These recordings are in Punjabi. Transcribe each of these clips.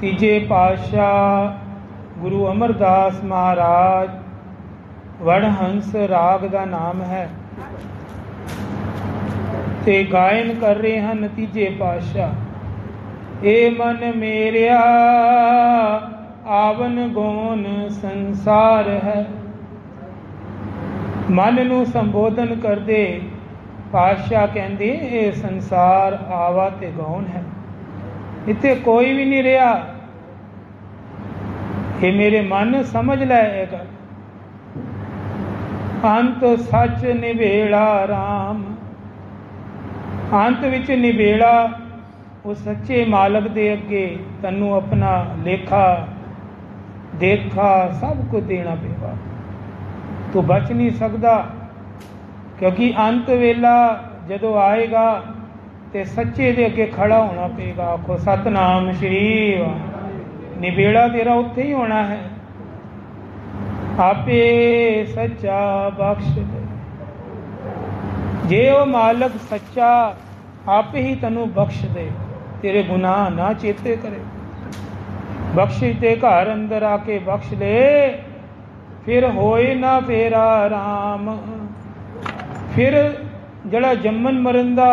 ਤੀਜੇ ਪਾਤਸ਼ਾਹ ਗੁਰੂ ਅਮਰਦਾਸ ਮਹਾਰਾਜ ਵਡਹੰਸ ਰਾਗ ਦਾ ਨਾਮ ਹੈ ਤੇ ਗਾਇਨ ਕਰ ਰਹੇ ਹਨ ਤੀਜੇ ਪਾਤਸ਼ਾਹ। ਏ ਮਨ ਮੇਰਿਆ ਆਵਨ ਗੋਨ ਸੰਸਾਰ ਹੈ। ਮਨ ਨੂੰ ਸੰਬੋਧਨ ਕਰਦੇ ਪਾਤਸ਼ਾਹ ਕਹਿੰਦੇ ਇਹ ਸੰਸਾਰ ਆਵਾ ਤੇ ਗੌਣ ਹੈ, ਇੱਥੇ ਕੋਈ ਵੀ ਨਹੀਂ ਰਿਹਾ। ਇਹ ਮੇਰੇ ਮਨ ਸਮਝ ਲੈ ਇਹ ਗੱਲ। ਅੰਤ ਸੱਚ ਨਿਵੇਲਾ ਰਾਮ, ਅੰਤ ਵਿੱਚ ਨਿਵੇਲਾ ਉਸ ਸੱਚੇ ਮਾਲਕ ਦੇ ਅੱਗੇ ਤੈਨੂੰ ਆਪਣਾ ਲੇਖਾ ਦੇਖਾ ਸਭ ਕੁਝ ਦੇਣਾ ਪਏਗਾ। ਤੂੰ ਬਚ ਨਹੀਂ ਸਕਦਾ, ਕਿਉਂਕਿ ਅੰਤ ਵੇਲਾ ਜਦੋਂ ਆਏਗਾ ਤੇ ਸੱਚੇ ਦੇ ਅੱਗੇ ਖੜਾ ਹੋਣਾ ਪਏਗਾ। ਆਖੋ ਸਤਨਾਮ ਸ਼੍ਰੀ ਵਾਹਿਗੁਰੂ। ਨਿਬੇੜਾ ਤੇਰਾ ਉੱਥੇ ਹੀ ਹੋਣਾ ਹੈ। ਆਪੇ ਸੱਚਾ ਬਖਸ਼ ਦੇ। ਜੇ ਉਹ ਮਾਲਕ ਸੱਚਾ ਆਪੇ ਹੀ ਤੈਨੂੰ ਬਖਸ਼ ਦੇ, ਤੇਰੇ ਗੁਨਾਹ ਨਾ ਚੇਤੇ ਕਰੇ, ਬਖਸ਼ਿਸ਼ ਦੇ ਘਰ ਅੰਦਰ ਆ ਕੇ ਬਖਸ਼ ਲੈ, ਫਿਰ ਹੋਏ ਨਾ ਫੇਰਾ ਰਾਮ। ਫਿਰ ਜਿਹੜਾ ਜੰਮਣ ਮਰਨ ਦਾ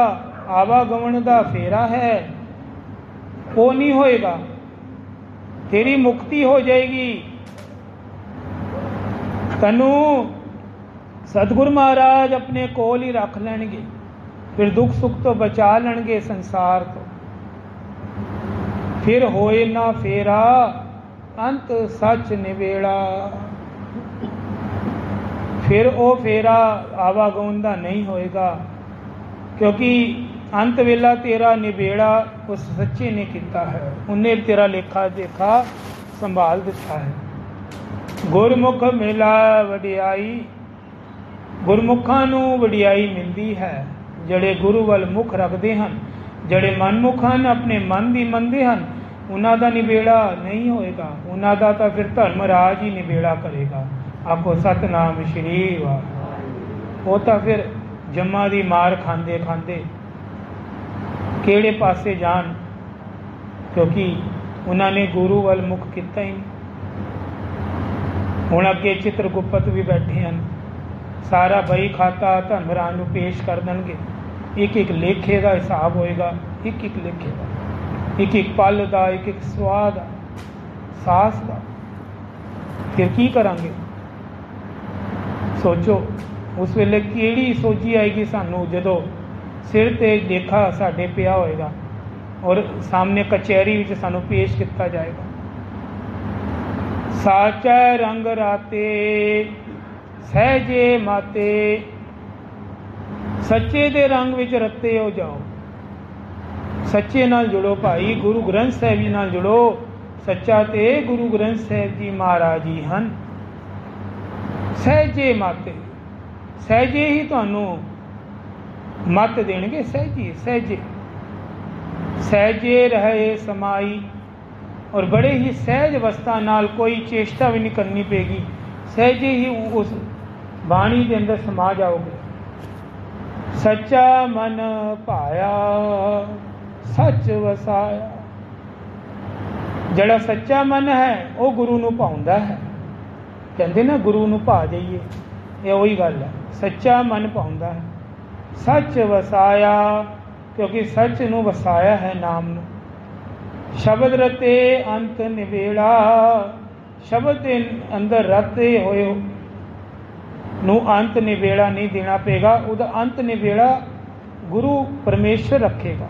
ਆਵਾਗਮਨ ਦਾ ਫੇਰਾ ਹੈ ਉਹ ਨਹੀਂ ਹੋਏਗਾ, ਤੇਰੀ ਮੁਕਤੀ ਹੋ ਜਾਏਗੀ। ਤੈਨੂੰ ਸਤਿਗੁਰੂ ਮਹਾਰਾਜ ਆਪਣੇ ਕੋਲ ਹੀ ਰੱਖ ਲੈਣਗੇ, ਫਿਰ ਦੁੱਖ ਸੁੱਖ ਤੋਂ ਬਚਾ ਲੈਣਗੇ ਸੰਸਾਰ ਤੋਂ। ਫਿਰ ਹੋਏ ਨਾ ਫੇਰਾ ਅੰਤ ਸੱਚ ਨਿਵੇਲਾ। ਫਿਰ ਉਹ ਫੇਰਾ ਆਵਾਗਮਨ ਦਾ ਨਹੀਂ ਹੋਏਗਾ, ਕਿਉਂਕਿ ਅੰਤ ਵੇਲਾ ਤੇਰਾ ਨਿਬੇੜਾ ਉਸ ਸੱਚੇ ਨੇ ਕੀਤਾ ਹੈ। ਉਹਨੇ ਤੇਰਾ ਲੇਖਾ ਦੇਖਾ ਸੰਭਾਲ ਦਿੱਤਾ ਹੈ। ਗੁਰਮੁਖ ਮਿਲਾ ਵਡਿਆਈ, ਗੁਰਮੁਖਾਂ ਨੂੰ ਵਡਿਆਈ ਮਿਲਦੀ ਹੈ ਜਿਹੜੇ ਗੁਰੂ ਵੱਲ ਮੁਖ ਰੱਖਦੇ ਹਨ। ਜਿਹੜੇ ਮਨਮੁਖ ਹਨ, ਆਪਣੇ ਮਨ ਦੀ ਮੰਨਦੇ ਹਨ, ਉਹਨਾਂ ਦਾ ਨਿਬੇੜਾ ਨਹੀਂ ਹੋਏਗਾ। ਉਹਨਾਂ ਦਾ ਤਾਂ ਫਿਰ ਧਰਮਰਾਜ ਹੀ ਨਿਬੇੜਾ ਕਰੇਗਾ। ਆਖੋ ਸਤਨਾਮ ਸ਼੍ਰੀ ਵਾਹਿਗੁਰੂ। ਉਹ ਤਾਂ ਫਿਰ ਜੰਮਾਂ ਦੀ ਮਾਰ ਖਾਂਦੇ ਖਾਂਦੇ ਕਿਹੜੇ ਪਾਸੇ ਜਾਣ, ਕਿਉਂਕਿ ਉਹਨਾਂ ਨੇ ਗੁਰੂ ਵੱਲ ਮੁਖ ਕੀਤਾ ਹੀ ਨਹੀਂ। ਹੁਣ ਅੱਗੇ ਚਿੱਤਰਗੁਪਤ ਵੀ ਬੈਠੇ ਹਨ, ਸਾਰਾ ਬਈ ਖਾਤਾ ਧਰਮਰਾਜ ਨੂੰ ਪੇਸ਼ ਕਰ ਦੇਣਗੇ। ਇੱਕ ਇੱਕ ਲੇਖੇ ਦਾ ਹਿਸਾਬ ਹੋਏਗਾ, ਇੱਕ ਇੱਕ ਲੇਖੇ ਦਾ, ਇੱਕ ਇੱਕ ਪਲ ਦਾ, ਇੱਕ ਇੱਕ ਸਵਾਦ ਦਾ, ਸਾਸ ਦਾ। ਫਿਰ ਕੀ ਕਰਾਂਗੇ? ਸੋਚੋ ਉਸ ਵੇਲੇ ਕਿਹੜੀ ਸੋਝੀ ਆਏਗੀ ਸਾਨੂੰ, ਜਦੋਂ ਸਿਰ 'ਤੇ ਲੇਖਾ ਸਾਡੇ ਪਿਆ ਹੋਏਗਾ ਔਰ ਸਾਹਮਣੇ ਕਚਹਿਰੀ ਵਿੱਚ ਸਾਨੂੰ ਪੇਸ਼ ਕੀਤਾ ਜਾਏਗਾ। ਸਾਚਾ ਰੰਗ ਰਾਤੇ ਸਹਿਜੇ ਮਾਤੇ, ਸੱਚੇ ਦੇ ਰੰਗ ਵਿੱਚ ਰੱਤੇ ਹੋ ਜਾਓ। ਸੱਚੇ ਨਾਲ ਜੁੜੋ ਭਾਈ, ਗੁਰੂ ਗ੍ਰੰਥ ਸਾਹਿਬ ਜੀ ਨਾਲ ਜੁੜੋ। ਸੱਚਾ ਤੇ ਗੁਰੂ ਗ੍ਰੰਥ ਸਾਹਿਬ ਜੀ ਮਹਾਰਾਜ ਜੀ ਹਨ। ਸਹਿਜੇ ਮਾਤੇ, ਸਹਿਜੇ ਹੀ ਤੁਹਾਨੂੰ ਮੱਤ ਦੇਣਗੇ। ਸਹਿਜੇ ਸਹਿਜੇ ਸਹਿਜੇ ਰਹੇ ਸਮਾਈ, ਔਰ ਬੜੇ ਹੀ ਸਹਿਜ ਅਵਸਥਾ ਨਾਲ, ਕੋਈ ਚੇਸ਼ਟਾ ਵੀ ਨਹੀਂ ਕਰਨੀ ਪਏਗੀ। ਸਹਿਜੇ ਹੀ ਉਸ ਬਾਣੀ ਦੇ ਅੰਦਰ ਸਮਾ ਜਾਓਗੇ। ਸੱਚਾ ਮਨ ਭਾਇਆ ਸੱਚ ਵਸਾਇਆ। ਜਿਹੜਾ ਸੱਚਾ ਮਨ ਹੈ ਉਹ ਗੁਰੂ ਨੂੰ ਭਾਉਂਦਾ ਹੈ। ਕਹਿੰਦੇ ਨਾ ਗੁਰੂ ਨੂੰ ਭਾ ਜਾਈਏ, ਇਹ ਉਹੀ ਗੱਲ ਹੈ। ਸੱਚਾ ਮਨ ਭਾਉਂਦਾ ਹੈ। ਸੱਚ ਵਸਾਇਆ, ਕਿਉਂਕਿ ਸੱਚ ਨੂੰ ਵਸਾਇਆ ਹੈ ਨਾਮ ਨੂੰ। ਸ਼ਬਦ ਰਤੇ ਅੰਤ ਨਿਵੇੜਾ, ਸ਼ਬਦ ਦੇ ਅੰਦਰ ਰਤੇ ਹੋਏ ਨੂੰ ਅੰਤ ਨਿਵੇੜਾ ਨਹੀਂ ਦੇਣਾ ਪਏਗਾ। ਉਹਦਾ ਅੰਤ ਨਿਵੇੜਾ ਗੁਰੂ ਪਰਮੇਸ਼ਰ ਰੱਖੇਗਾ,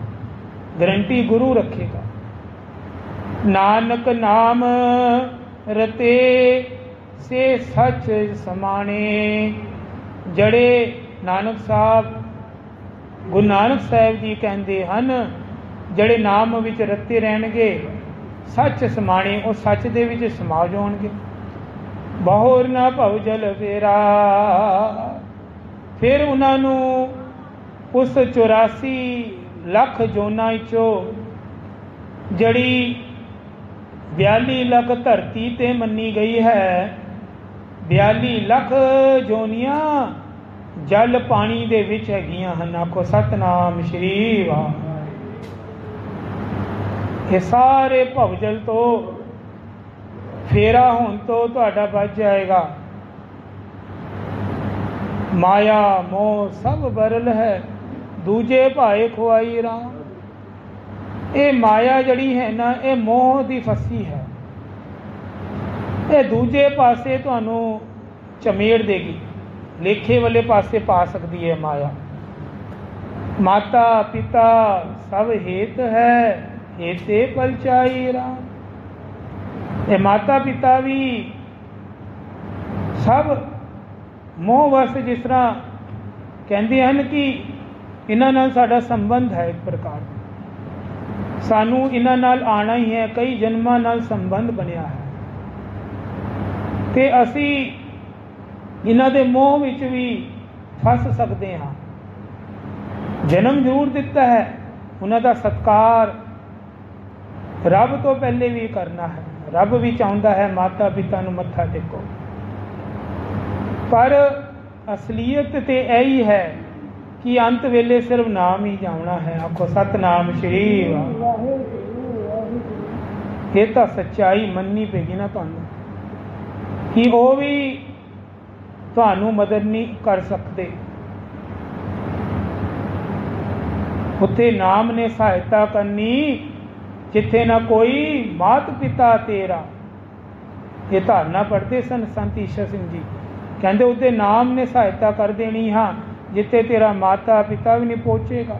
ਗਰੰਟੀ ਗੁਰੂ ਰੱਖੇਗਾ। ਨਾਨਕ ਨਾਮ ਰਤੇ ਸੇ ਸੱਚ ਸਮਾਣੇ। ਜਿਹੜੇ ਨਾਨਕ ਸਾਹਿਬ, ਗੁਰੂ ਨਾਨਕ ਸਾਹਿਬ ਜੀ ਕਹਿੰਦੇ ਹਨ, ਜਿਹੜੇ ਨਾਮ ਵਿੱਚ ਰਤੇ ਰਹਿਣਗੇ ਸੱਚ ਸਮਾਣੇ, ਉਹ ਸੱਚ ਦੇ ਵਿੱਚ ਸਮਾ ਜਾਣਗੇ। ਬਹੁਰ ਨਾ ਭਵ ਜਲ ਫੇਰਾ। ਫਿਰ ਉਹਨਾਂ ਨੂੰ ਉਸ 84 ਲੱਖ ਜੋਨਾਂ ਵਿੱਚੋਂ, ਜਿਹੜੀ 42 ਲੱਖ ਧਰਤੀ ਤੇ ਮੰਨੀ ਗਈ ਹੈ, 42 ਲੱਖ ਜੋਨੀਆਂ ਜਲ ਪਾਣੀ ਦੇ ਵਿੱਚ ਹੈਗੀਆਂ ਹਨ। ਆਖੋ ਸਤਨਾਮ ਸ਼੍ਰੀ ਵਾਹਿਗੁਰੂ। ਇਹ ਸਾਰੇ ਭਵਜਲ ਤੋਂ ਫੇਰਾ ਹੋਣ ਤੋਂ ਤੁਹਾਡਾ ਬਚ ਜਾਏਗਾ। ਮਾਇਆ ਮੋਹ ਸਭ ਬਰਲ ਹੈ, ਦੂਜੇ ਭਾਏ ਖੁਆਈ ਰਾਮ। ਇਹ ਮਾਇਆ ਜਿਹੜੀ ਹੈ ਨਾ, ਇਹ ਮੋਹ ਦੀ ਫੱਸੀ ਹੈ, ਇਹ ਦੂਜੇ ਪਾਸੇ ਤੁਹਾਨੂੰ ਚਮੇੜ ਦੇਗੀ, ਲੇਖੇ ਵਾਲੇ ਪਾਸੇ ਪਾ ਸਕਦੀ ਹੈ ਮਾਇਆ। ਮਾਤਾ ਪਿਤਾ ਸਭ ਹੇਤ ਹੈ, ਹੇਤੇ ਪਲਚਾਈ ਰਾਮ। ਇਹ ਮਾਤਾ ਪਿਤਾ ਵੀ ਸਭ ਮੋਹ ਵਸ, ਜਿਸ ਤਰ੍ਹਾਂ ਕਹਿੰਦੇ ਹਨ ਕਿ ਇਹਨਾਂ ਨਾਲ ਸਾਡਾ ਸੰਬੰਧ ਹੈ, ਇੱਕ ਪ੍ਰਕਾਰ ਸਾਨੂੰ ਇਹਨਾਂ ਨਾਲ ਆਉਣਾ ਹੀ ਹੈ, ਕਈ ਜਨਮਾਂ ਨਾਲ ਸੰਬੰਧ ਬਣਿਆ ਹੈ, ਤੇ ਅਸੀਂ ਇਹਨਾਂ ਦੇ ਮੋਹ ਵਿੱਚ ਵੀ ਫਸ ਸਕਦੇ ਹਾਂ। ਜਨਮ ਜ਼ਰੂਰ ਦਿੱਤਾ ਹੈ, ਉਹਨਾਂ ਦਾ ਸਤਿਕਾਰ ਰੱਬ ਤੋਂ ਪਹਿਲੇ ਵੀ ਕਰਨਾ ਹੈ। ਰੱਬ ਵੀ ਚਾਹੁੰਦਾ ਹੈ ਮਾਤਾ ਪਿਤਾ ਨੂੰ ਮੱਥਾ ਟੇਕੋ, ਪਰ ਅਸਲੀਅਤ ਤੇ ਇਹੀ ਹੈ ਕਿ ਅੰਤ ਵੇਲੇ ਸਿਰਫ ਨਾਮ ਹੀ ਜਾਉਣਾ ਹੈ। ਆਖੋ ਸਤਨਾਮ ਸ਼੍ਰੀ ਵਾਹਿਗੁਰੂ। ਇਹ ਤਾਂ ਸੱਚਾਈ ਮੰਨਣੀ ਪਏਗੀ ਨਾ ਤੁਹਾਨੂੰ, ਕਿ ਉਹ ਵੀ ਤੁਹਾਨੂੰ ਮਦਦ ਨਹੀਂ ਕਰ ਸਕਦੇ। ਉੱਥੇ ਨਾਮ ਨੇ ਸਹਾਇਤਾ ਕਰਨੀ, ਜਿੱਥੇ ਨਾ ਕੋਈ ਮਾਤ ਪਿਤਾ ਤੇਰਾ। ਇਹ ਧਾਰਨਾ ਪੜ੍ਹਦੇ ਸਨ ਸੰਤ ਈਸ਼ਰ ਸਿੰਘ ਜੀ, ਕਹਿੰਦੇ ਉਹਦੇ ਨਾਮ ਨੇ ਸਹਾਇਤਾ ਕਰ ਦੇਣੀ, ਹਾਂ ਜਿੱਥੇ ਤੇਰਾ ਮਾਤਾ ਪਿਤਾ ਵੀ ਨਹੀਂ ਪਹੁੰਚੇਗਾ।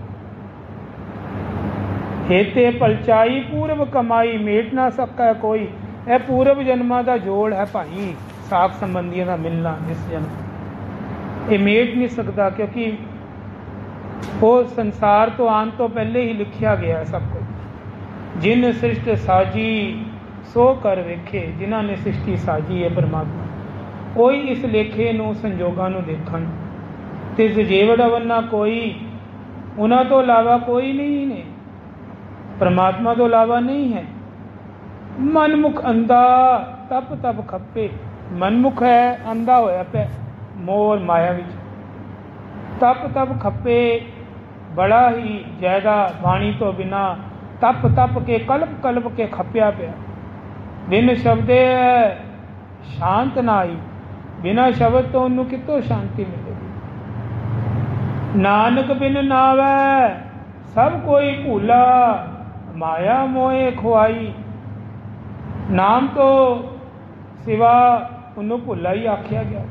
ਹੇਤੇ ਪਲਚਾਈ ਪੂਰਵ ਕਮਾਈ, ਮੇਟ ਨਾ ਸਕਾ ਕੋਈ। ਇਹ ਪੂਰਵ ਜਨਮਾਂ ਦਾ ਜੋੜ ਹੈ ਭਾਈ, ਸਾਖ ਸੰਬੰਧੀਆਂ ਦਾ ਮਿਲਣਾ ਇਸ ਜਨਮ। ਇਹ ਮੇਟ ਨਹੀਂ ਸਕਦਾ, ਕਿਉਂਕਿ ਉਹ ਸੰਸਾਰ ਤੋਂ ਆਉਣ ਤੋਂ ਪਹਿਲੇ ਹੀ ਲਿਖਿਆ ਗਿਆ ਹੈ ਸਭ ਕੁਝ। ਜਿਨ ਸ੍ਰਿਸ਼ਟ ਸਾਜੀ ਸੋ ਕਰ ਵੇਖੇ, ਜਿਨ੍ਹਾਂ ਨੇ ਸ੍ਰਿਸ਼ਟੀ ਸਾਜੀ ਹੈ ਪਰਮਾਤਮਾ, ਕੋਈ ਇਸ ਲੇਖੇ ਨੂੰ ਸੰਜੋਗਾਂ ਨੂੰ ਦੇਖਣ। ਤੇ ਜੇਵੜ ਅਵੰਨਾ ਕੋਈ, ਉਹਨਾਂ ਤੋਂ ਇਲਾਵਾ ਕੋਈ ਨਹੀਂ ਨੇ, ਪਰਮਾਤਮਾ ਤੋਂ ਇਲਾਵਾ ਨਹੀਂ ਹੈ। ਮਨਮੁਖ ਅੰਧਾ ਤਪ ਤਪ ਖੱਪੇ, ਮਨਮੁਖ ਹੈ ਅੰਧਾ ਹੋਇਆ ਪਿਆ ਮੋਹ ਮਾਇਆ ਵਿੱਚ, ਤਪ ਤਪ ਖੱਪੇ, ਬੜਾ ਹੀ ਜ਼ਿਆਦਾ ਬਾਣੀ ਤੋਂ ਬਿਨਾਂ ਤਪ ਤਪ ਕੇ ਕਲਪ ਕਲਪ ਕੇ ਖੱਪਿਆ ਪਿਆ। ਬਿਨ ਸ਼ਬਦੇ ਸ਼ਾਂਤ ਨਾ ਆਈ, ਬਿਨਾਂ ਸ਼ਬਦ ਤੋਂ ਉਹਨੂੰ ਕਿੱਥੋਂ ਸ਼ਾਂਤੀ ਮਿਲੇਗੀ। ਨਾਨਕ ਬਿਨ ਨਾਵੈ ਸਭ ਕੋਈ ਭੂਲਾ, ਮਾਇਆ ਮੋਏ ਖੁਆਈ। ਨਾਮ ਤੋਂ ਸਿਵਾ ਉਹਨੂੰ ਭੁੱਲਾ ਹੀ ਆਖਿਆ ਗਿਆ।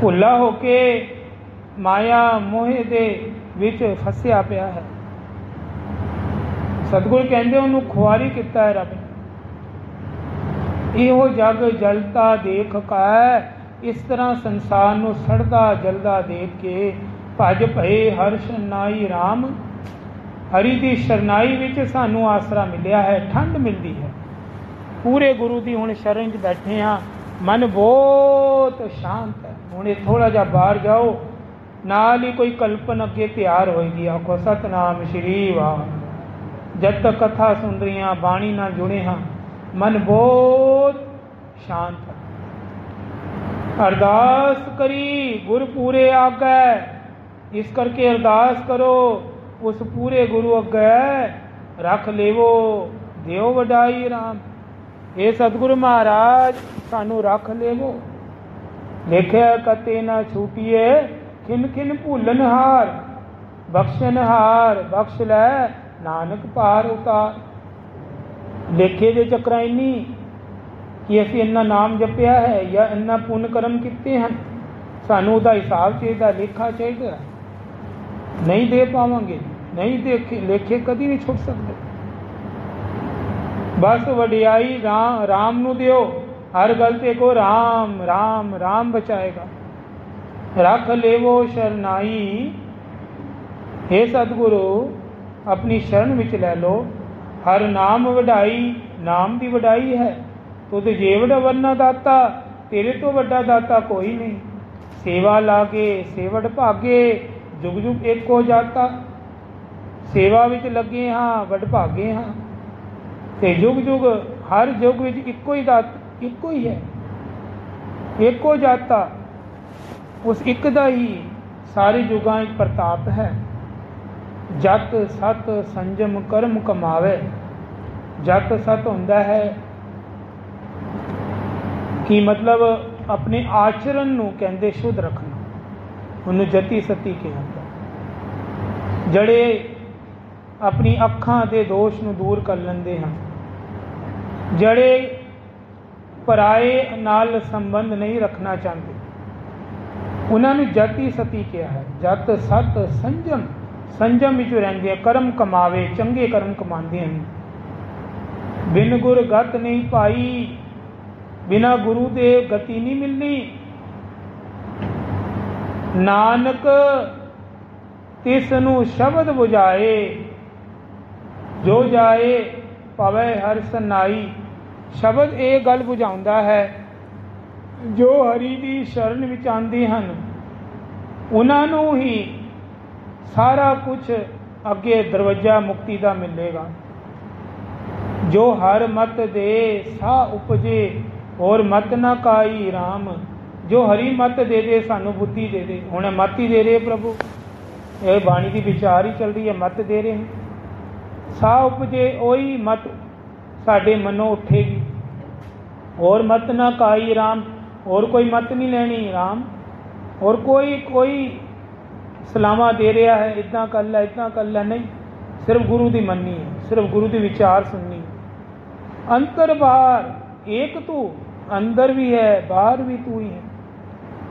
ਭੁੱਲਾ ਹੋ ਕੇ ਮਾਇਆ ਮੋਹੇ ਦੇ ਵਿੱਚ ਫਸਿਆ ਪਿਆ ਹੈ। ਸਤਿਗੁਰ ਕਹਿੰਦੇ ਉਹਨੂੰ ਖੁਆਰੀ ਕੀਤਾ ਹੈ ਰੱਬ। ਇਹੋ ਜਗ ਜਲਤਾ ਦੇਖ ਕੈ, ਇਸ ਤਰ੍ਹਾਂ ਸੰਸਾਰ ਨੂੰ ਸੜਦਾ ਜਲਦਾ ਦੇਖ ਕੇ ਭਜ ਭਏ ਹਰ ਸ਼ਰਨਾਈ ਰਾਮ। ਹਰੀ ਦੀ ਸ਼ਰਨਾਈ ਵਿੱਚ ਸਾਨੂੰ ਆਸਰਾ ਮਿਲਿਆ ਹੈ, ਠੰਡ ਮਿਲਦੀ ਹੈ। ਪੂਰੇ ਗੁਰੂ ਦੀ ਹੁਣ ਸ਼ਰਨ 'ਚ ਬੈਠੇ ਹਾਂ, ਮਨ ਬਹੁਤ ਸ਼ਾਂਤ ਹੈ। ਹੁਣ ਇਹ ਥੋੜ੍ਹਾ ਜਿਹਾ ਬਾਹਰ ਜਾਓ, ਨਾਲ ਹੀ ਕੋਈ ਕਲਪਨ ਅੱਗੇ ਤਿਆਰ ਹੋਏਗੀ। ਆਖੋ ਸਤਨਾਮ ਸ਼੍ਰੀ ਵਾਹਿਗੁਰੂ। ਜਦ ਤੱਕ ਕਥਾ ਸੁਣ ਰਹੀ ਹਾਂ, ਬਾਣੀ ਨਾਲ ਜੁੜੇ ਹਾਂ, ਮਨ ਬਹੁਤ ਸ਼ਾਂਤ ਹੈ। ਅਰਦਾਸ ਕਰੀ ਗੁਰ ਪੂਰੇ ਆਗੈ, ਇਸ ਕਰਕੇ ਅਰਦਾਸ ਕਰੋ ਉਸ ਪੂਰੇ ਗੁਰੂ ਅੱਗੇ, ਰੱਖ ਲੇਵੋ ਦਿਓ ਵਡਾਈ ਰਾਮ। ਇਹ ਸਤਿਗੁਰੂ ਮਹਾਰਾਜ ਸਾਨੂੰ ਰੱਖ ਲੇਵੋ, ਲਿਖਿਆ ਕਤੇ ਨਾ ਛੂਟੀਏ, ਖਿਨ ਖਿਨ ਭੁੱਲਨ ਹਾਰ, ਬਖਸ਼ਣ ਹਾਰ ਬਖਸ਼ ਲੈ ਨਾਨਕ ਪਾਰ ਉਤਾਰ। ਲੇਖੇ ਦੇ ਚੱਕਰਾਂ ਇੰਨੀ ਕਿ ਅਸੀਂ ਇੰਨਾ ਨਾਮ ਜਪਿਆ ਹੈ ਜਾਂ ਇੰਨਾ ਪੁੰਨ ਕਰਮ ਕੀਤੇ ਹਨ, ਸਾਨੂੰ ਉਹਦਾ ਹਿਸਾਬ ਚਾਹੀਦਾ, ਲੇਖਾ ਚਾਹੀਦਾ। ਨਹੀਂ ਦੇ ਪਾਵਾਂਗੇ, ਨਹੀਂ ਦੇਖੇ ਲੇਖੇ ਕਦੀ ਨਹੀਂ ਛੁੱਟ ਸਕਦੇ। ਬਸ ਵਡਿਆਈ ਰਾਮ ਨੂੰ ਦਿਓ, ਹਰ ਗੱਲ ਤੇ ਕੋ ਰਾਮ ਰਾਮ ਰਾਮ ਬਚਾਏਗਾ। ਰੱਖ ਲੇਵੋ ਸ਼ਰਨਾਈ, हे ਸਤਿਗੁਰੂ ਆਪਣੀ ਸ਼ਰਨ ਵਿੱਚ ਲੈ ਲਓ। ਹਰ ਨਾਮ ਵਡਾਈ, ਨਾਮ ਦੀ ਵਡਾਈ ਹੈ। ਤੁਧ ਜੇਵੜ ਵਰਨਾ ਦਾਤਾ, ਤੇਰੇ ਤੋਂ ਵੱਡਾ ਦਾਤਾ ਕੋਈ ਨਹੀਂ। ਸੇਵਾ ਲਾਗੇ ਸੇਵੜ ਭਾਗੇ, ਜੁਗ ਜੁਗ ਏਕੋ ਜਾਤਾ। ਸੇਵਾ ਵਿੱਚ ਲੱਗੇ ਹਾਂ, ਵਡ ਭਾਗੇ ਹਾਂ, ਤੇ ਜੁਗ ਜੁਗ ਹਰ ਯੁੱਗ ਵਿੱਚ ਇੱਕੋ ਹੀ ਦਾਤ, ਇੱਕੋ ਹੀ ਹੈ, ਏਕੋ ਜਾਤਾ। ਉਸ ਇੱਕ ਦਾ ਹੀ ਸਾਰੇ ਯੁਗਾਂ ਵਿੱਚ ਪ੍ਰਤਾਪ ਹੈ। ਜਤ ਸਤ ਸੰਜਮ ਕਰਮ ਕਮਾਵੇ, ਜਤ ਸਤ ਹੁੰਦਾ ਹੈ ਕਿ ਮਤਲਬ ਆਪਣੇ ਆਚਰਨ ਨੂੰ ਕਹਿੰਦੇ ਸ਼ੁੱਧ ਰੱਖਣਾ, ਉਹਨੂੰ ਜਤੀ ਸਤੀ ਕਿਹਾ ਜਾਂਦਾ। ਜਿਹੜੇ ਆਪਣੀ ਅੱਖਾਂ ਦੇ ਦੋਸ਼ ਨੂੰ ਦੂਰ ਕਰ ਲੈਂਦੇ ਹਨ, ਜਿਹੜੇ ਪਰਾਏ ਨਾਲ ਸੰਬੰਧ ਨਹੀਂ ਰੱਖਣਾ ਚਾਹੁੰਦੇ, ਉਹਨਾਂ ਨੂੰ ਜਤੀ ਸਤੀ ਕਿਹਾ ਹੈ। ਜਤ ਸਤ ਸੰਜਮ, ਸੰਜਮ ਵਿੱਚ ਰਹਿੰਦੇ ਆ, ਕਰਮ ਕਮਾਵੇ, ਚੰਗੇ ਕਰਮ ਕਮਾਉਂਦੇ ਹਨ। ਬਿਨ ਗੁਰ ਗਤ ਨਹੀਂ ਪਾਈ, ਬਿਨਾ ਗੁਰੂ ਦੇ ਗਤੀ ਨਹੀਂ ਮਿਲਣੀ। ਨਾਨਕ ਤਿਸ ਨੂੰ ਸ਼ਬਦ ਬੁਝਾਏ, ਜੋ ਜਾਏ ਪਵੇ ਹਰਿ ਸਨਾਈ। ਸ਼ਬਦ ਇਹ ਗੱਲ ਬੁਝਾਉਂਦਾ ਹੈ, ਜੋ ਹਰੀ ਦੀ ਸ਼ਰਨ ਵਿੱਚ ਆਉਂਦੇ ਹਨ ਉਹਨਾਂ ਨੂੰ ਹੀ ਸਾਰਾ ਕੁਝ ਅੱਗੇ ਦਰਵਾਜ਼ਾ ਮੁਕਤੀ ਦਾ ਮਿਲੇਗਾ। ਜੋ ਹਰ ਮਤ ਦੇ ਸਾ ਉਪਜੇ, ਹੋਰ ਮਤ ਨਾ ਕਾਈ ਰਾਮ। ਜੋ ਹਰੀ ਮਤ ਦੇ ਦੇ, ਸਾਨੂੰ ਬੁੱਧੀ ਦੇ ਦੇ। ਹੁਣ ਮਤ ਹੀ ਦੇ ਰਹੇ ਪ੍ਰਭੂ, ਇਹ ਬਾਣੀ ਦੀ ਵਿਚਾਰ ਹੀ ਚੱਲ ਰਹੀ ਹੈ, ਮਤ ਦੇ ਰਹੇ। ਸਾ ਉਪਜੇ, ਉਹੀ ਮਤ ਸਾਡੇ ਮਨੋਂ ਉੱਠੇਗੀ। ਹੋਰ ਮਤ ਨਾ ਕਾਈ ਰਾਮ, ਹੋਰ ਕੋਈ ਮਤ ਨਹੀਂ ਲੈਣੀ ਰਾਮ। ਹੋਰ ਕੋਈ ਸਲਾਹਾਂ ਦੇ ਰਿਹਾ ਹੈ, ਇੱਦਾਂ ਕਰ ਲੈ, ਇੱਦਾਂ ਕਰ ਲੈ, ਨਹੀਂ। ਸਿਰਫ ਗੁਰੂ ਦੀ ਮੰਨਣੀ ਹੈ, ਸਿਰਫ ਗੁਰੂ ਦੀ ਵਿਚਾਰ ਸੁਣਨੀ। ਅੰਤਰ ਬਾਹਰ ਏਕ ਤੂੰ, ਅੰਦਰ ਵੀ ਹੈ ਬਾਹਰ ਵੀ ਤੂੰ ਹੀ ਹੈ।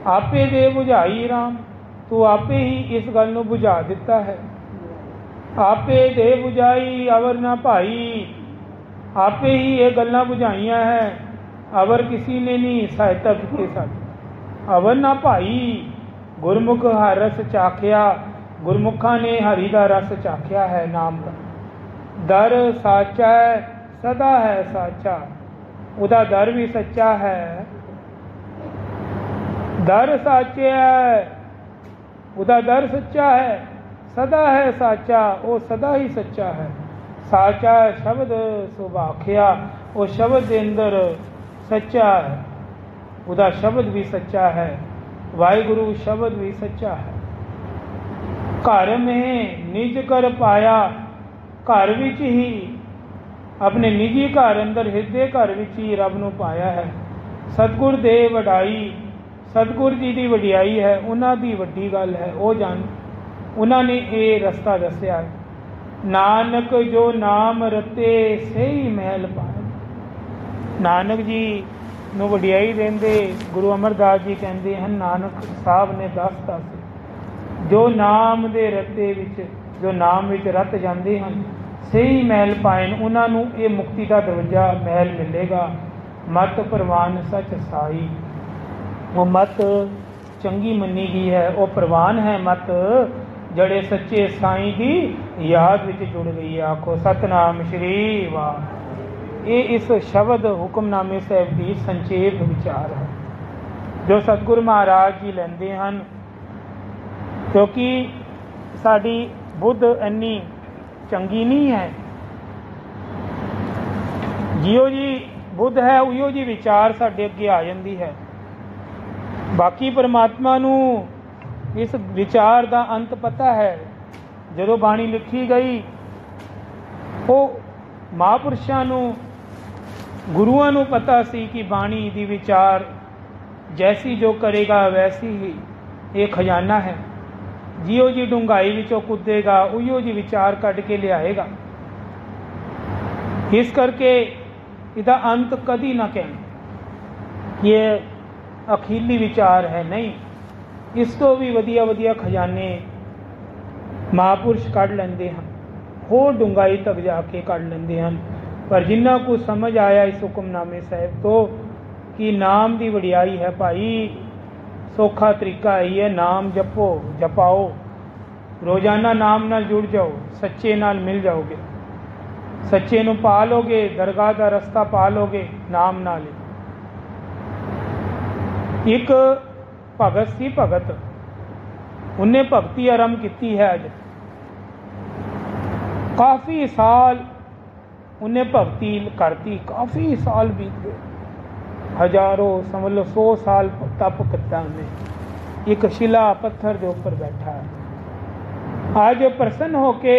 ਆਪੇ ਦੇ ਬੁਝਾਈ ਰਾਮ, ਤੂੰ ਆਪੇ ਹੀ ਇਸ ਗੱਲ ਨੂੰ ਬੁਝਾ ਦਿੱਤਾ ਹੈ। ਆਪੇ ਦੇ ਬੁਝਾਈ ਅਵਰ ਨਾ ਭਾਈ, ਆਪੇ ਹੀ ਇਹ ਗੱਲਾਂ ਬੁਝਾਈਆਂ ਹੈ, ਅਵਰ ਕਿਸੇ ਨੇ ਨਹੀਂ ਸਹਾਇਤਾ ਕੀਤੀ ਸਾਡੀ। ਅਵਰ ਨਾ ਭਾਈ, ਗੁਰਮੁਖ ਹਰ ਰਸ ਚਾਖਿਆ, ਗੁਰਮੁਖਾਂ ਨੇ ਹਰੀ ਦਾ ਰਸ ਚਾਖਿਆ ਹੈ ਨਾਮ ਦਾ। ਦਰ ਸਾਚਾ ਹੈ, ਸਦਾ ਹੈ ਸਾਚਾ, ਉਹਦਾ ਦਰ ਵੀ ਸੱਚਾ ਹੈ। ਦਰ ਸਾਚਿਆ, ਉਹਦਾ ਦਰ ਸੱਚਾ ਹੈ, ਸਦਾ ਹੈ ਸਾਚਾ, ਉਹ ਸਦਾ ਹੀ ਸੱਚਾ ਹੈ। ਸਾਚਾ ਸ਼ਬਦ ਸੁਭਾਖਿਆ, ਉਹ ਸ਼ਬਦ ਦੇ ਅੰਦਰ ਸੱਚਾ ਹੈ, ਉਹਦਾ ਸ਼ਬਦ ਵੀ ਸੱਚਾ ਹੈ। ਵਾਹਿਗੁਰੂ ਸ਼ਬਦ ਵੀ ਸੱਚਾ ਹੈ। ਘਰ ਮੇਂ ਨਿਜ ਕਰ ਪਾਇਆ, ਘਰ ਵਿੱਚ ਹੀ ਆਪਣੇ ਨਿੱਜੀ ਘਰ ਅੰਦਰ, ਹਿਰਦੇ ਘਰ ਵਿੱਚ ਹੀ ਰੱਬ ਨੂੰ ਪਾਇਆ ਹੈ। ਸਤਿਗੁਰ ਦੇ ਵਡਾਈ, ਸਤਿਗੁਰ ਜੀ ਦੀ ਵਡਿਆਈ ਹੈ, ਉਹਨਾਂ ਦੀ ਵੱਡੀ ਗੱਲ ਹੈ, ਉਹ ਜਾਣ। ਉਹਨਾਂ ਨੇ ਇਹ ਰਸਤਾ ਦੱਸਿਆ ਹੈ। ਨਾਨਕ ਜੋ ਨਾਮ ਰਤੇ ਸਹੀ ਮਹਿਲ ਪਾਏ। ਨਾਨਕ ਜੀ ਨੂੰ ਵਡਿਆਈ ਦਿੰਦੇ ਗੁਰੂ ਅਮਰਦਾਸ ਜੀ ਕਹਿੰਦੇ ਹਨ, ਨਾਨਕ ਸਾਹਿਬ ਨੇ ਦੱਸਤਾ ਸੀ, ਜੋ ਨਾਮ ਦੇ ਰਤੇ ਵਿੱਚ, ਜੋ ਨਾਮ ਵਿੱਚ ਰਤ ਜਾਂਦੇ ਹਨ, ਸਹੀ ਮਹਿਲ ਪਾਏ, ਉਹਨਾਂ ਨੂੰ ਇਹ ਮੁਕਤੀ ਦਾ ਦਰਵਾਜ਼ਾ ਮਹਿਲ ਮਿਲੇਗਾ। ਮਤ ਪ੍ਰਵਾਨ ਸੱਚ ਸਾਈ, ਉਹ ਮਤ ਚੰਗੀ ਮੰਨੀ ਗਈ ਹੈ, ਉਹ ਪ੍ਰਵਾਨ ਹੈ ਮਤ ਜਿਹੜੇ ਸੱਚੇ ਸਾਈਂ ਦੀ ਯਾਦ ਵਿੱਚ ਜੁੜ ਗਈ ਹੈ। ਆਖੋ ਸਤਨਾਮ ਸ਼੍ਰੀ ਵਾਹਿਗੁਰੂ। ਇਹ ਇਸ ਸ਼ਬਦ ਹੁਕਮਨਾਮੇ ਸਾਹਿਬ ਦੀ ਸੰਖੇਪ ਵਿਚਾਰ ਹੈ ਜੋ ਸਤਿਗੁਰੂ ਮਹਾਰਾਜ ਜੀ ਲੈਂਦੇ ਹਨ, ਕਿਉਂਕਿ ਸਾਡੀ ਬੁੱਧ ਇੰਨੀ ਚੰਗੀ ਨਹੀਂ ਹੈ। ਜਿਉ ਜੀ ਬੁੱਧ ਹੈ, ਉਹੀਓ ਜੀ ਵਿਚਾਰ ਸਾਡੇ ਅੱਗੇ ਆ ਜਾਂਦੀ ਹੈ। ਬਾਕੀ ਪਰਮਾਤਮਾ ਨੂੰ ਇਸ ਵਿਚਾਰ ਦਾ ਅੰਤ ਪਤਾ ਹੈ। ਜਦੋਂ ਬਾਣੀ ਲਿਖੀ ਗਈ, ਉਹ ਮਹਾਂਪੁਰਸ਼ਾਂ ਨੂੰ, ਗੁਰੂਆਂ ਨੂੰ ਪਤਾ ਸੀ ਕਿ ਬਾਣੀ ਦੀ ਵਿਚਾਰ ਜੈਸੀ ਜੋ ਕਰੇਗਾ ਵੈਸੀ ਹੀ ਇਹ ਖਜ਼ਾਨਾ ਹੈ। ਜਿਉ ਜੀ ਡੂੰਘਾਈ ਵਿੱਚੋਂ ਕੁੱਦੇਗਾ, ਉਹੀਓ ਜੀ ਵਿਚਾਰ ਕੱਢ ਕੇ ਲਿਆਏਗਾ। ਇਸ ਕਰਕੇ ਇਹਦਾ ਅੰਤ ਕਦੀ ਨਾ ਕਹਿਣਾ ਕਿ ਇਹ ਅਖੀਲੀ ਵਿਚਾਰ ਹੈ, ਨਹੀਂ। ਇਸ ਤੋਂ ਵੀ ਵਧੀਆ ਵਧੀਆ ਖਜ਼ਾਨੇ ਮਹਾਂਪੁਰਸ਼ ਕੱਢ ਲੈਂਦੇ ਹਨ, ਹੋਰ ਡੂੰਘਾਈ ਤੱਕ ਜਾ ਕੇ ਕੱਢ ਲੈਂਦੇ ਹਨ। ਪਰ ਜਿੰਨਾ ਕੁ ਸਮਝ ਆਇਆ ਇਸ ਹੁਕਮਨਾਮੇ ਸਾਹਿਬ ਤੋਂ ਕਿ ਨਾਮ ਦੀ ਵਡਿਆਈ ਹੈ ਭਾਈ, ਸੌਖਾ ਤਰੀਕਾ ਹੀ ਹੈ, ਨਾਮ ਜਪੋ, ਜਪਾਓ, ਰੋਜ਼ਾਨਾ ਨਾਮ ਨਾਲ ਜੁੜ ਜਾਓ, ਸੱਚੇ ਨਾਲ ਮਿਲ ਜਾਓਗੇ, ਸੱਚੇ ਨੂੰ ਪਾ ਲੋਗੇ, ਦਰਗਾਹ ਦਾ ਰਸਤਾ ਪਾ ਲੋਗੇ ਨਾਮ ਨਾਲ। ਇੱਕ ਭਗਤ ਸੀ, ਭਗਤ, ਉਹਨੇ ਭਗਤੀ ਆਰੰਭ ਕੀਤੀ ਹੈ। ਅੱਜ ਕਾਫੀ ਸਾਲ ਉਹਨੇ ਭਗਤੀ ਕਰਤੀ, ਕਾਫੀ ਸਾਲ ਬੀਤ ਗਏ, ਹਜ਼ਾरों ਸਮਝ ਲਓ 100 ਸਾਲ ਤਪ ਕੀਤਾ ਉਹਨੇ। ਇੱਕ ਸ਼ਿਲਾ ਪੱਥਰ ਦੇ ਉੱਪਰ ਬੈਠਾ ਹੈ। ਅੱਜ ਪ੍ਰਸੰਨ ਹੋ ਕੇ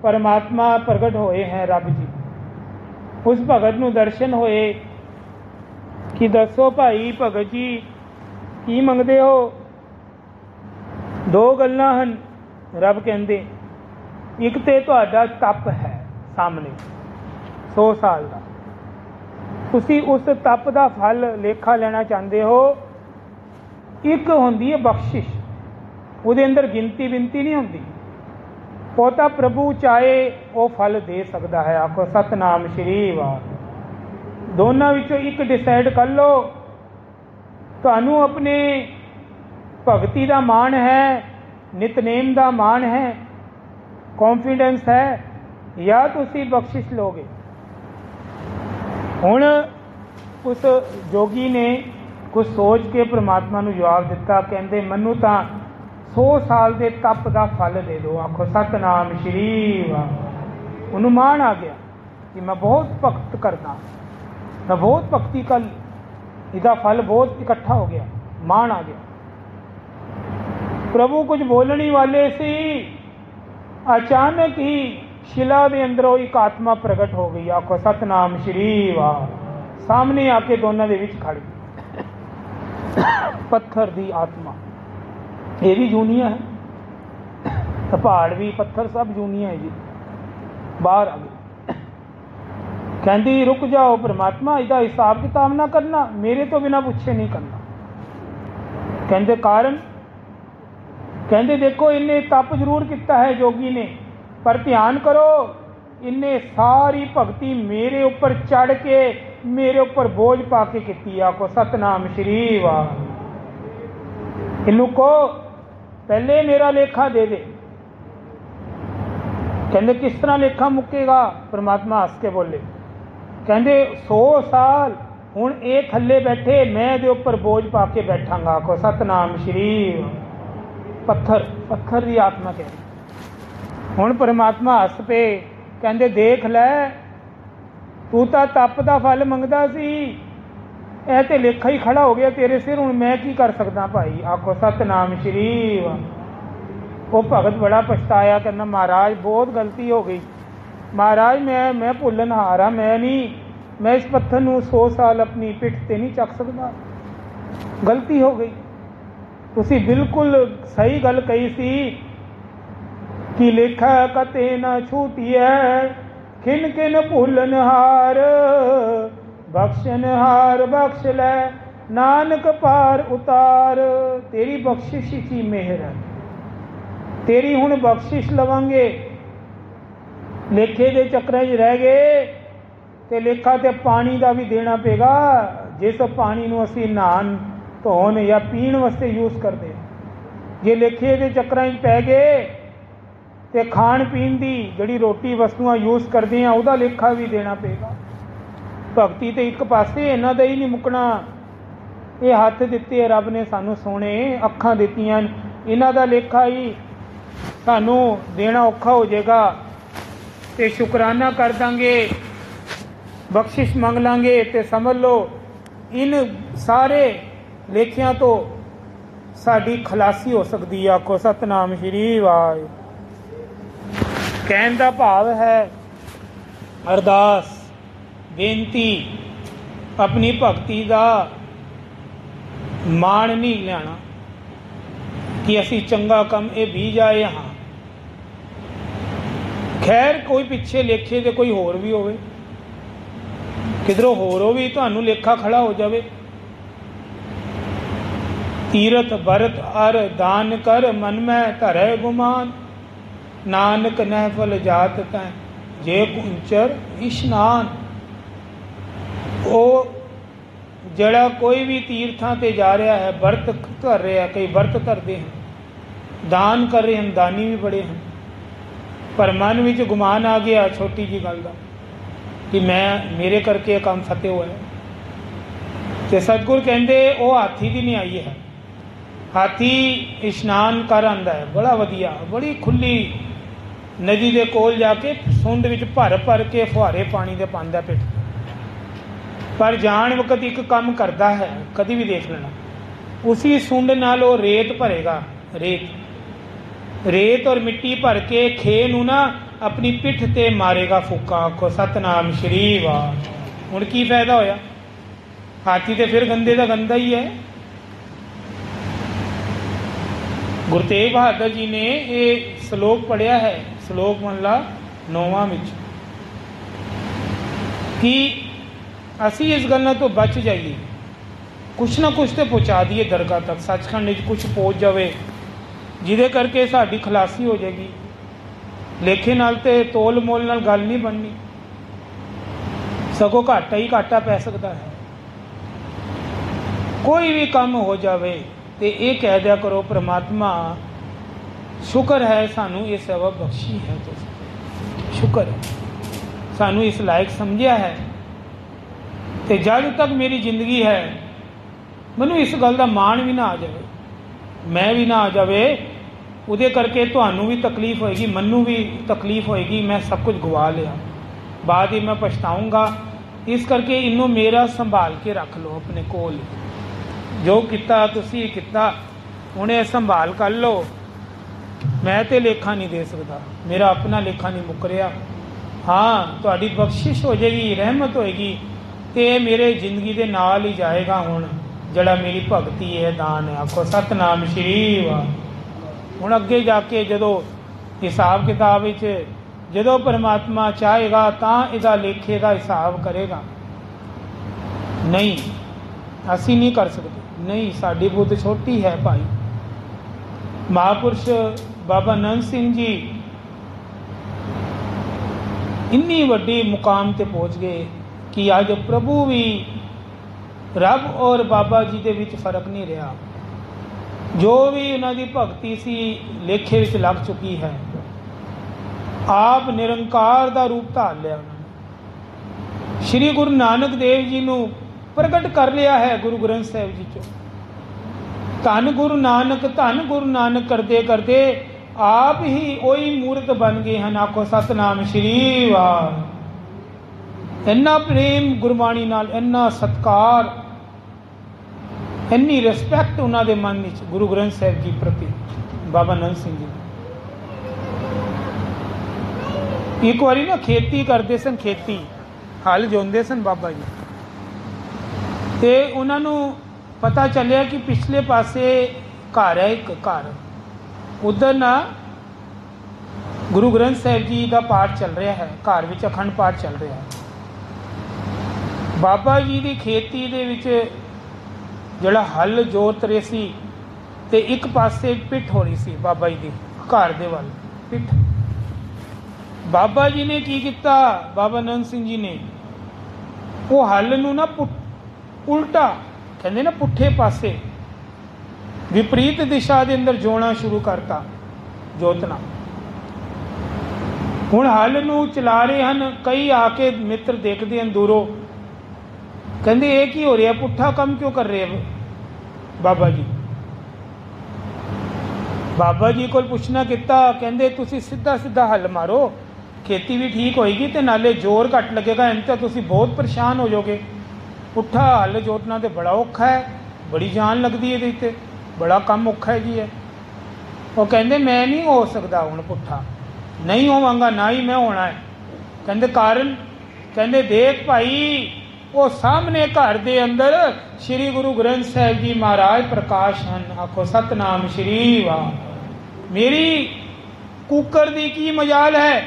ਪਰਮਾਤਮਾ ਪ੍ਰਗਟ ਹੋਏ हैं रब जी, उस भगत नूं दर्शन होए कि दसो भाई भगत जी की मंगते हो। दो गल्लां हन। रब कहंदे एक ते तुहाडा तप है सामने 100 साल का, तुसी उस तप का फल लेखा लेना चाहते हो। एक होंदी है बख्शिश, ਉਹਦੇ अंदर गिनती बिनती नहीं होंदी। ਉਹ ਤਾਂ प्रभु चाहे वो फल दे सकता है। आखो सतनाम श्री वाह। दोनों विचों एक डिसाइड कर लो। ਤੁਹਾਨੂੰ अपने भगती का मान है, नितनेम का मान है, कॉन्फिडेंस है, या तुसी बख्शिश लोगे। हुण उस जोगी ने कुछ सोच के परमात्मा नूं जवाब दिता, कहंदे मैनू तां 100 साल के तप का फल दे दो। आखो सतनाम श्री वाह। उन्होंने मान आ गया कि मैं बहुत भगत करना, मैं बहुत भक्ति कर, इसका फल बहुत इकट्ठा हो गया। मान आ गया। प्रभु कुछ बोलने वाले सी, अचानक ही शिला के अंदरों एक आत्मा प्रगट हो गई। आखो सतनाम श्री वाह। सामने आके दोनों के विच खड़ी पत्थर की आत्मा। ये भी जूनिया है, पहाड़ भी पत्थर सब जूनिया है जी। बाहर आ गई, कहती रुक जाओ परमात्मा, इसका हिसाब किताब ना करना, मेरे तो बिना पूछे नहीं करना। कहते कारण, कहते देखो इन्हें तप जरूर किया है जोगी ने, पर ध्यान करो इन्हें सारी भगती मेरे ऊपर चढ़ के मेरे ऊपर बोझ पा के की। आखो सतनाम श्री वाह। इनू को पहले मेरा लेखा दे दे। कहते किस तरह लेखा मुकेगा। परमात्मा हस के बोले, कहते 100 साल हुण ये थले बैठे, मैं दे उपर बोझ पा के बैठांगा। आखो सतनाम श्री। पत्थर पत्थर की आत्मा कह रही। हुण परमात्मा हस पे, कहते देख लै तू तो तप का फल मंगदा सी, ऐ ते लेखा ही खड़ा हो गया तेरे सिर, हुण मैं की कर सकदा भाई। आखो सतनाम श्री। वो भगत बड़ा पछताया, कहना महाराज बहुत गलती हो गई महाराज, मैं भुल्लन हारा, मैं नहीं, मैं इस पत्थर नूं 100 साल अपनी पिठ ते नहीं चक सकदा, गलती हो गई। तुसी बिल्कुल सही गल कही सी कि लेखा कते ना छूटिए, खिन खिन भुल्लन हार, बख्शन हार बख्श लै, नानक पार उतार। तेरी बख्शिश की मेहर है, तेरी हुण बख्शिश लवांगे। लेखे दे चक्कर च रह गए तो लेखा तो पानी का भी देना पेगा, जिस पानी नूं असीं नहान धोन या पीण वास्ते यूज़ करते। जे लेखे दे चक्कर च पै गए तो खाण पीण की जिहड़ी रोटी वस्तुआं यूज़ करते हैं उसका लेखा भी देना पेगा। भगती तो एक पासे, इन्हां दा ही नहीं मुकना। ये हथ दिते रब ने सानू सोने, अखां दित्तियां, इन्हां दा लेखा ही सानू देना औखा हो जाएगा। तो शुकराना कर देंगे, बख्शिश मंग लांगे, तो समझ लो इन सारे लेखियां तो साडी खलासी हो सकती है। आखो सतनाम श्री वाह। कहण दा भाव है अरदास बेनती, अपनी भगती का मान नहीं लेना कि असी चंगा कम ये भी जाए। हाँ खैर कोई पिछे लेखे तो कोई होर भी होवे, किधरों होर हो भी तुहानू लेखा खड़ा हो जाए। तीरथ भरत अर दान कर, मन में धरै गुमान, नानक नहफल जात तैं जे कुंचर इशनान। वो जड़ा कोई भी तीर्थां ते जा रहा है, व्रत धर रहा है, कई व्रत धरते हैं, दान कर रहे हैं, दानी भी बड़े हैं, पर मन विच गुमान आ गया छोटी जी गल का कि मैं मेरे करके काम फतेह हुआ है। तो सतगुर कहते वो हाथी की नहीं आई है। हाथी इशनान कर आंदा है, बड़ा वधिया, बड़ी खुली नदी के कोल जाके सुंड विच भर भर के फुहारे पानी दे पांदा पिट, पर जान वक्त एक काम करता है, कभी भी देख लेना, उसी सुंड नाल रेत भरेगा, रेत और मिट्टी भर के खे नूं ना अपनी पिठ ते मारेगा फूका। आखो सतनाम श्री वाह। हुण की फायदा होया? हाथी तो फिर गंदे का गंदा ही है। गुरु तेग बहादुर जी ने ये श्लोक पढ़िया है, श्लोक मनला 9वां विच, कि असी इस गल तो बच जाइए, कुछ ना कुछ तो पहुँचा दिए दरगाह तक, सचखंड कुछ पहुँच जाए जिदे करके साड़ी खलासी हो जाएगी। लेखे नाल ते तोल मोल नाल गल नहीं बननी, सगों घाटा ही घाटा पै सकता है। कोई भी काम हो जाए तो ये कह दिया करो परमात्मा शुक्र है सानू ये सेवा बख्शी है, तो शुक्र है सानू इस लायक समझिया है। तो जब तक मेरी जिंदगी है मैनू इस गल का माण भी ना आ जाए, मैं भी ना आ जाए, उदे करके तुहानू भी तकलीफ होएगी, मन्नू भी तकलीफ होएगी, मैं सब कुछ गवा लिया, बाद ही मैं पछताऊँगा। इस करके इनू मेरा संभाल के रख लो अपने कोल, जो किता तुसी किता उन्हें संभाल कर लो। मैं तो लेखा नहीं दे सकता, मेरा अपना लेखा नहीं मुक रहा। हाँ तुहाडी बख्शिश हो जाएगी, रहमत होएगी, तो मेरे जिंदगी के नाल ही जाएगा। हुण जड़ा मेरी भगती है, दान है। आखो सतनाम श्री वाह। हुण अगे जाके जदों हिसाब किताब जदों परमात्मा चाहेगा तां इहदा लेखे का हिसाब करेगा। नहीं असी नहीं कर सकते, नहीं साडी बुद्ध छोटी है भाई। महापुरुष बाबा नंद सिंह जी इन्नी वड्डी मुकाम ते पहुँच गए कि अज प्रभु भी रब और बाबा जी के विच फर्क नहीं रहा। जो भी उन्होंने भगती सी लेखे विच लग चुकी है। आप निरंकार का रूप धार लिया उन्होंने। श्री गुरु नानक देव जी नूं प्रगट कर लिया है गुरु ग्रंथ साहिब जी चो। धन गुरु नानक करते करते आप ही वही मूर्त बन गए हैं। आखो सतनाम श्री वाह। इन्ना प्रेम गुरबाणी नाल, इन्ना सत्कार, इन्नी रिस्पैक्ट उन्होंने मन में गुरु ग्रंथ साहिब जी प्रति बाबा नंद सिंह जी। एक बारी ना खेती करते सन, खेती हल जोंदे सन बाबा जी, तो उन्होंने पता चलिया कि पिछले पासे घर है, एक घर उधर ना गुरु ग्रंथ साहिब जी का पाठ चल रहा है, घर में अखंड पाठ चल रहा है। बाबा जी की खेती दे विच जिहड़ा हल जोत रहे सी ते एक पासे पिठ हो रही सी बाबा जी की घर दे वाल पिठ। बाबा जी ने की किया, बाबा नंद सिंह जी ने वो हल नूं ना उल्टा कहते ना पुठे पासे विपरीत दिशा के अंदर जोना शुरू करता, जोतना। हुण हल नूं चला रहे हैं, कई आके मित्र देखते हैं दूरों, कहते ये की हो रहा, पुठा काम क्यों कर रहे हैं बाबा जी। बाबा जी को पूछना किता, कहते तुसी सीधा सीधा हल मारो, खेती भी ठीक होएगी तो नाले जोर घट लगेगा, इन तो तुसी बहुत परेशान हो जाओगे। पुठा हल जोतना तो बड़ा औखा है, बड़ी जान लगती है इहदे ते, बड़ा काम औखा है जी है। वो कहते मैं नहीं हो सकता हुण पुठा, नहीं होवांगा, ना ही मैं होना है। कहते कारण, कहते देख भाई वो सामने घर दे अंदर श्री गुरु ग्रंथ साहिब जी महाराज प्रकाश हैं। आखो सतनाम श्री वाह। मेरी कुकर दी की मजाल है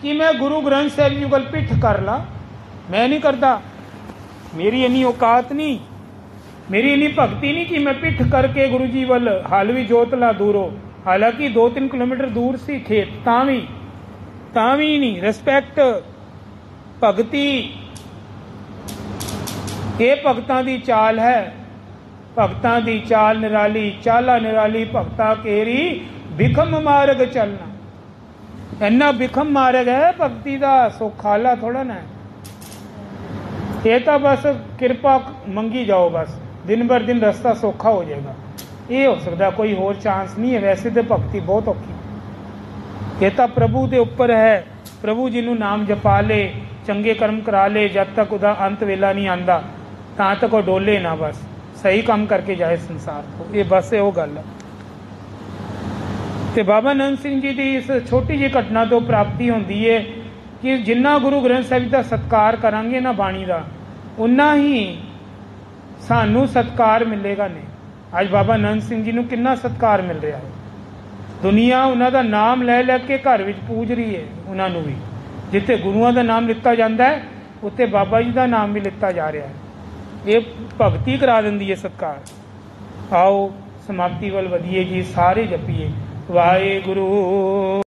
कि मैं गुरु ग्रंथ साहिब जी को पिठ कर ला, मैं नहीं करता, मेरी इन्नी औकात नहीं, मेरी इन्नी भगती नहीं कि मैं पिठ करके गुरु जी वाल हल भी जोत ला दूरों। हालांकि 2-3 किलोमीटर दूर सी खेत, तां भी नहीं रिस्पैक्ट भगती। ये भगतां दी चाल है, भगतां दी चाल निराली, चाला निराली भगता केरी बिखम मार्ग चलना। इन्ना बिखम मार्ग है भगती का, सौखाला थोड़ा ना है। ये तो बस कृपा मंगी जाओ, बस दिन बर दिन रास्ता सौखा हो जाएगा, ये हो सकता, कोई होर चांस नहीं है। वैसे तो भगती बहुत औखी, ये तो प्रभु के उपर है। प्रभु जी नूं नाम जपा ले, चंगे कर्म करा ले, जब तक उदा अंत वेला नहीं आंदा तां तक वो डोले ना, बस सही काम करके जाए संसार को। ये बस वो गल है। ਤੇ ਬਾਬਾ ਨੰਦ ਸਿੰਘ ਜੀ ਦੀ ਇਸ ਛੋਟੀ ਜਿਹੀ ਘਟਨਾ ਤੋਂ ਪ੍ਰਾਪਤੀ ਹੁੰਦੀ ਹੈ ਕਿ ਜਿੰਨਾ ਗੁਰੂ ਗ੍ਰੰਥ ਸਾਹਿਬ ਜੀ ਦਾ ਸਤਿਕਾਰ ਕਰਾਂਗੇ ਨਾ ਬਾਣੀ ਦਾ, ਉਨਾ ਹੀ ਸਾਨੂੰ ਸਤਿਕਾਰ ਮਿਲੇਗਾ। ਨਹੀਂ, ਅੱਜ ਬਾਬਾ ਨੰਦ ਸਿੰਘ ਜੀ ਨੂੰ ਕਿੰਨਾ ਸਤਿਕਾਰ ਮਿਲ ਰਿਹਾ ਹੈ। ਦੁਨੀਆ ਉਹਨਾਂ ਦਾ ਨਾਮ ਲੈ ਲੈ ਕੇ ਘਰ ਵਿੱਚ ਪੂਜ ਰਹੀ ਹੈ ਉਹਨਾਂ ਨੂੰ ਵੀ। ਜਿੱਥੇ ਗੁਰੂਆਂ ਦਾ ਨਾਮ ਲਿੱਤਾ ਜਾਂਦਾ ਹੈ ਉੱਥੇ ਬਾਬਾ ਜੀ ਦਾ ਨਾਮ ਵੀ ਲਿੱਤਾ ਜਾ ਰਿਹਾ ਹੈ। ਇਹ ਭਗਤੀ ਕਰਾ ਦਿੰਦੀ ਹੈ ਸਤਿਕਾਰ। ਆਓ ਸਮਾਪਤੀ ਵੱਲ ਵਧੀਏ ਜੀ, ਸਾਰੇ ਜਪੀਏ ਵਾਹਿਗੁਰੂ।